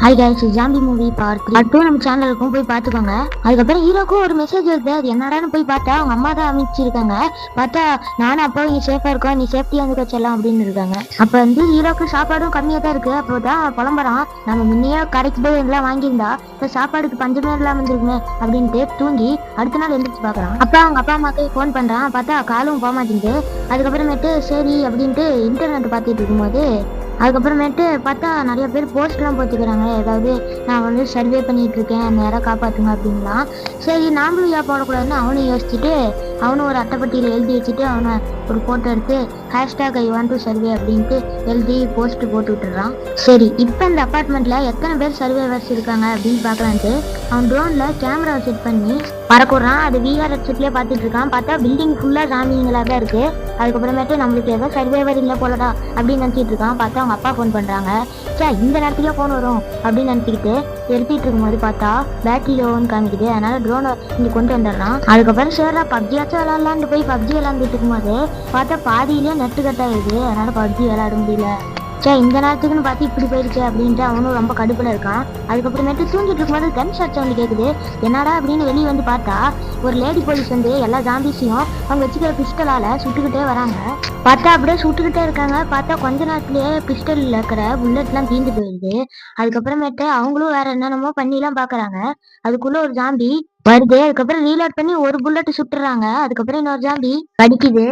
Hi guys, zombie movie part 3 part 2 நம்ம சேனலுக்கும் போய் பார்த்துக்கோங்க. அதுக்கப்புறம் ஹீரோக்கும் ஒரு மெசேஜ் வருது. அது என்னடான்னு போய் பார்த்தா அவங்க அம்மா தான் அமைச்சிருக்காங்க. பார்த்தா நானும் அப்போ இங்கே சேஃபாக இருக்கோம், நீ சேஃப்டியாக வந்து வச்சிடலாம் அப்படின்னு இருக்காங்க. அப்போ வந்து ஹீரோக்கு சாப்பாடும் கம்மியாக தான் இருக்குது. அப்போ தான் புலம்புறான், நம்ம முன்னையே கடைக்கு போய் எல்லாம் வாங்கியிருந்தா இப்போ சாப்பாடுக்கு பஞ்சமே இல்லாமல் இருந்திருக்குமே அப்படின்ட்டு தூங்கி அடுத்த நாள் எழுந்திரிச்சு பார்க்குறான். அப்போ அவங்க அப்பா அம்மாவுக்கு ஃபோன் பண்ணுறான். பார்த்தா காலும் போக மாட்டேங்குது. அதுக்கப்புறமேட்டு சரி அப்படின்ட்டு இன்டர்நெட் பார்த்துட்டு இருக்கும்போது அதுக்கப்புறமேட்டு பார்த்தா நிறைய பேர் போஸ்ட்லாம் போட்டுக்கிறாங்க. ஏதாவது நான் வந்து சர்வே பண்ணிட்டு இருக்கேன், என்னை யாராவது காப்பாற்றுங்க அப்படின்லாம். சரி நாமளும் ஏன் போடக்கூடாதுன்னு அவனும் யோசிச்சுட்டு அவனும் ஒரு அட்டைப்பட்டியில் எழுதி வச்சுட்டு அவனை ஒரு ஃபோட்டோ எடுத்து hashtag I want to survey அப்படின்ட்டு எழுதி போஸ்ட் போட்டு விட்டுறான். சரி இப்போ இந்த அப்பார்ட்மெண்ட்ல எத்தனை பேர் சர்வேவர்ஸ் இருக்காங்க அப்படின்னு பார்க்கலான்ட்டு அவன் ட்ரோன்ல கேமரா செட் பண்ணி பறக்குறான். அது விஆர் ஹெட்செட்லேயே பார்த்துட்டு இருக்கான். பார்த்தா பில்டிங் ஃபுல்லாக ஜாம்பிங்களாக தான் இருக்கு. அதுக்கப்புறமேட்டு நம்மளுக்கு ஏதோ சர்வேவர் இல்லை போலடா அப்படின்னு நினச்சிட்டு இருக்கான். பார்த்தா அவங்க அப்பா ஃபோன் பண்ணுறாங்க. சே இந்த நேரத்துலேயே ஃபோன் வரும் அப்படின்னு நினச்சிக்கிட்டு எடுத்துட்டு இருக்கும்போது பார்த்தா பேட்டரி லோன்னு காமிக்குது. அதனால ட்ரோனை இங்கே கொண்டு வந்துடுறான். அதுக்கப்புறம் சேர்றா பப்ஜியாச்சும் விளாட்லான்ட்டு போய் பப்ஜி விளாண்டுட்டு இருக்கும்போது பார்த்தா பாதியிலே நெட்டு கட் ஆயிடுது. அதனால பப்ஜி விளாட முடியல. சே இந்த நேரத்துக்குன்னு பார்த்து இப்படி போயிடுச்சு அப்படின்ட்டு அவனும் ரொம்ப கடுப்பில் இருக்கான். அதுக்கப்புறமேட்டு தூங்கிட்டு இருக்கும்போது கன் ஷாட் சவுண்ட் கேட்குது. என்னடா அப்படின்னு வெளியே வந்து பார்த்தா ஒரு லேடி போலீஸ் வந்து எல்லா ஜாம்பிஸையும் அவங்க வச்சுக்கிற பிஸ்டலால் சுட்டுக்கிட்டே வராங்க. பார்த்தா அப்படியே சுட்டுக்கிட்டே இருக்காங்க. பார்த்தா கொஞ்ச நேரத்துலேயே பிஸ்டலில் இருக்கிற புல்லட்லாம் தீந்து போயிடுது. அதுக்கப்புறமேட்டு அவங்களும் வேற என்னென்னமோ பண்ணிலாம் பார்க்குறாங்க. அதுக்குள்ளே ஒரு ஜாம்பி வருது. அதுக்கப்புறம் ரீலோட் பண்ணி ஒரு புல்லட் சுட்டுறாங்க. அதுக்கப்புறம் இன்னொரு ஜாம்பி கடிக்குது.